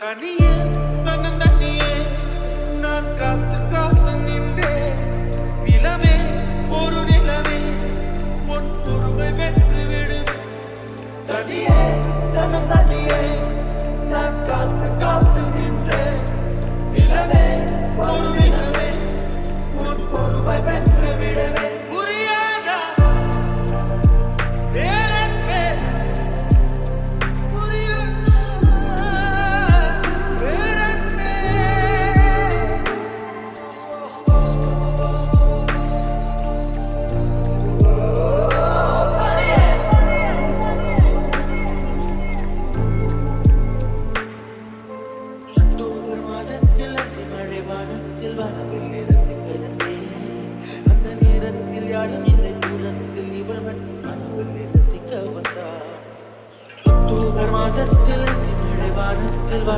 தனியே தனியே நான் காத்து காத்து நின்றே நிலவே ஒரு நிலவே உன் பொறுமை வென்று விடும் தனியே தனியே நான் காத்து காத்து நின்றே நிலவே ஒரு நிலவே உன் பொறுமை வென்று விடுவே வானவில் ரசிக்கிறதே அந்த நேரத்தில் யாரும் இல்லை தூரத்தில் இவள் மட்டும் மனவில் ரசிக்க வந்தார் அக்டோபர் மாதத்தில் மழை வானத்தில்